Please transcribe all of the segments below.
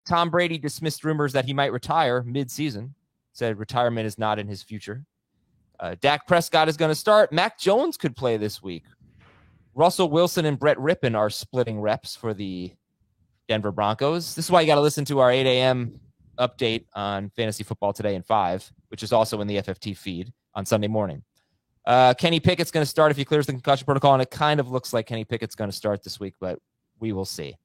Tom Brady dismissed rumors that he might retire mid-season, said retirement is not in his future. Dak Prescott is going to start. Mac Jones could play this week. Russell Wilson and Brett Rippon are splitting reps for the Denver Broncos. This is why you got to listen to our 8 a.m. update on Fantasy Football Today in 5, which is also in the FFT feed on Sunday morning. Kenny Pickett's going to start if he clears the concussion protocol, and it kind of looks like Kenny Pickett's going to start this week, but we will see.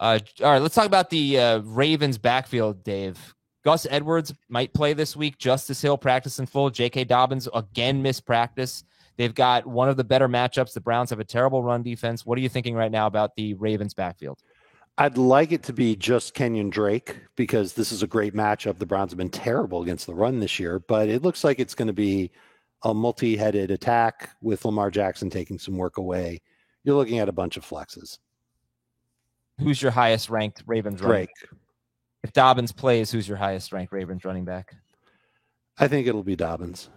All right, let's talk about the Ravens backfield, Dave. Gus Edwards might play this week. Justice Hill practice in full. J.K. Dobbins again missed practice. They've got one of the better matchups. The Browns have a terrible run defense. What are you thinking right now about the Ravens backfield? I'd like it to be just Kenyon Drake because this is a great matchup. The Browns have been terrible against the run this year, but it looks like it's going to be a multi-headed attack with Lamar Jackson taking some work away. You're looking at a bunch of flexes. Who's your highest ranked Ravens running back? If Dobbins plays, who's your highest ranked Ravens running back? I think it'll be Dobbins.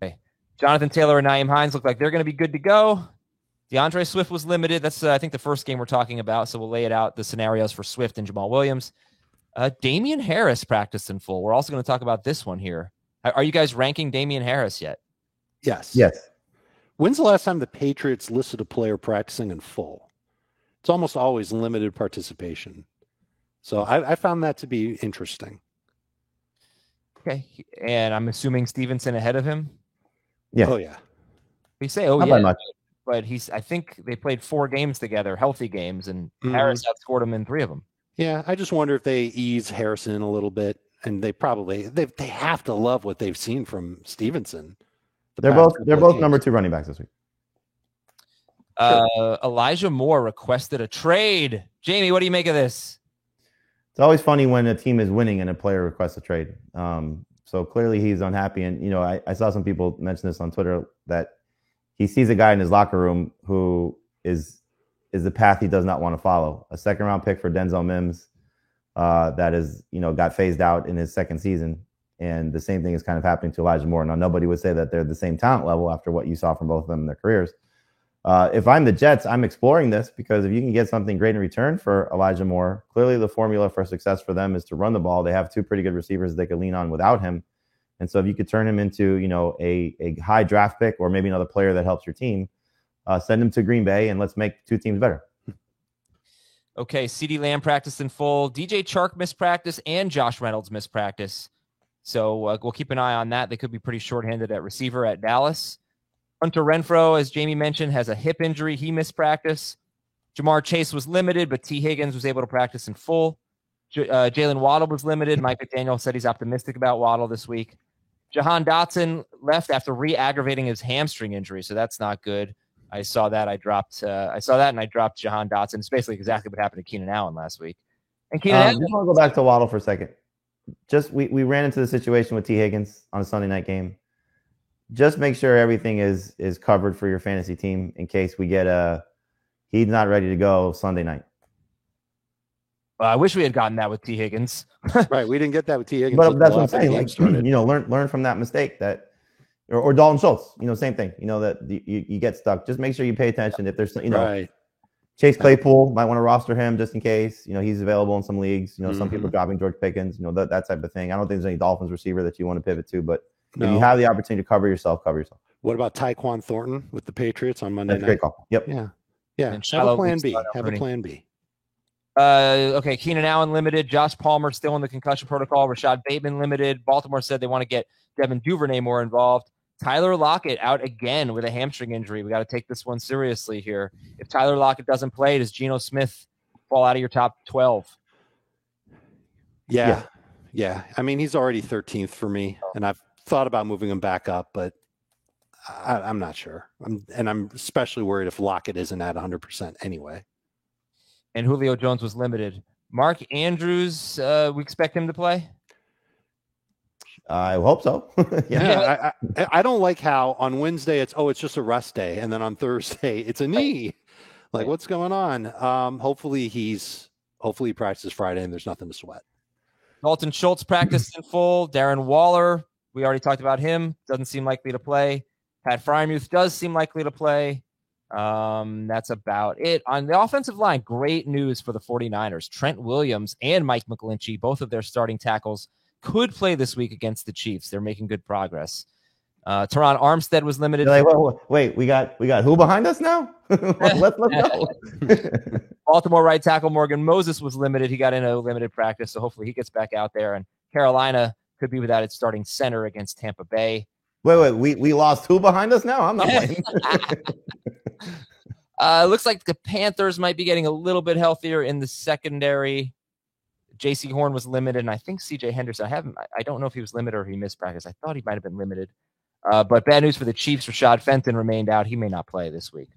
Okay. Jonathan Taylor and Nyheim Hines look like they're going to be good to go. DeAndre Swift was limited. That's, I think, the first game we're talking about, so we'll lay it out, the scenarios for Swift and Jamal Williams. Damian Harris practiced in full. We're also going to talk about this one here. Are you guys ranking Damian Harris yet? Yes. Yes. When's the last time the Patriots listed a player practicing in full? It's almost always limited participation. So I found that to be interesting. Okay. And I'm assuming Stevenson ahead of him? Yeah. Oh, yeah. We say, Not by much. But I think they played 4 games together, healthy games, and Harris outscored him in 3 of them. Yeah, I just wonder if they ease Harrison a little bit, and they have to love what they've seen from Stevenson. They're both number 2 running backs this week. Sure. Elijah Moore requested a trade. Jamie, what do you make of this? It's always funny when a team is winning and a player requests a trade. So clearly he's unhappy. And, I saw some people mention this on Twitter that he sees a guy in his locker room who is the path he does not want to follow. A second-round pick for Denzel Mims that is, got phased out in his second season. And the same thing is kind of happening to Elijah Moore. Now, nobody would say that they're the same talent level after what you saw from both of them in their careers. If I'm the Jets, I'm exploring this because if you can get something great in return for Elijah Moore, clearly the formula for success for them is to run the ball. They have 2 pretty good receivers they could lean on without him. And so if you could turn him into, a high draft pick or maybe another player that helps your team, send him to Green Bay and let's make 2 teams better. Okay, CeeDee Lamb practiced in full. DJ Chark missed practice and Josh Reynolds missed practice. So we'll keep an eye on that. They could be pretty shorthanded at receiver at Dallas. Hunter Renfrow, as Jamie mentioned, has a hip injury. He missed practice. Jamar Chase was limited, but T. Higgins was able to practice in full. Jalen Waddle was limited. Mike McDaniel said he's optimistic about Waddle this week. Jahan Dotson left after re-aggravating his hamstring injury, so that's not good. I saw that. I dropped Jahan Dotson. It's basically exactly what happened to Keenan Allen last week. And Keenan Allen. Just want to go back to Waddle for a second. Just we ran into the situation with T. Higgins on a Sunday night game. Just make sure everything is covered for your fantasy team in case we get he's not ready to go Sunday night. I wish we had gotten that with T. Higgins. Right, we didn't get that with T. Higgins. But that's what I'm saying. Like, learn from that mistake or Dalton Schultz. Same thing. That you get stuck. Just make sure you pay attention if there's right. Chase Claypool might want to roster him just in case. He's available in some leagues. Some people are dropping George Pickens. That type of thing. I don't think there's any Dolphins receiver that you want to pivot to, but if you have the opportunity to cover yourself, cover yourself. What about Tyquan Thornton with the Patriots on Monday night? Great call. Yep. Yeah. Have a plan B. Okay, Keenan Allen limited. Josh Palmer still in the concussion protocol. Rashad Bateman limited. Baltimore said they want to get Devin Duvernay more involved. Tyler Lockett out again with a hamstring injury. We got to take this one seriously here. If Tyler Lockett doesn't play, does Geno Smith fall out of your top 12? Yeah. I mean, he's already 13th for me, and I've thought about moving him back up, but I'm not sure. I'm especially worried if Lockett isn't at 100% anyway. And Julio Jones was limited. Mark Andrews, we expect him to play? I hope so. I don't like how on Wednesday it's just a rest day, and then on Thursday it's a knee. Like, what's going on? Hopefully he practices Friday and there's nothing to sweat. Dalton Schultz practiced in full. Darren Waller, we already talked about him. Doesn't seem likely to play. Pat Fryermuth does seem likely to play. That's about it. On the offensive line, great news for the 49ers. Trent Williams and Mike McGlinchey, both of their starting tackles, could play this week against the Chiefs. They're making good progress. Teron Armstead was limited. Like, wait, we got who behind us now? let's go. Baltimore right tackle Morgan Moses was limited. He got in a limited practice, so hopefully he gets back out there. And Carolina could be without its starting center against Tampa Bay. Wait, we lost who behind us now? I'm not playing. Looks like the Panthers might be getting a little bit healthier in the secondary. J.C. Horn was limited, and I think C.J. Henderson. I don't know if he was limited or he missed practice. I thought he might have been limited. But bad news for the Chiefs. Rashad Fenton remained out. He may not play this week.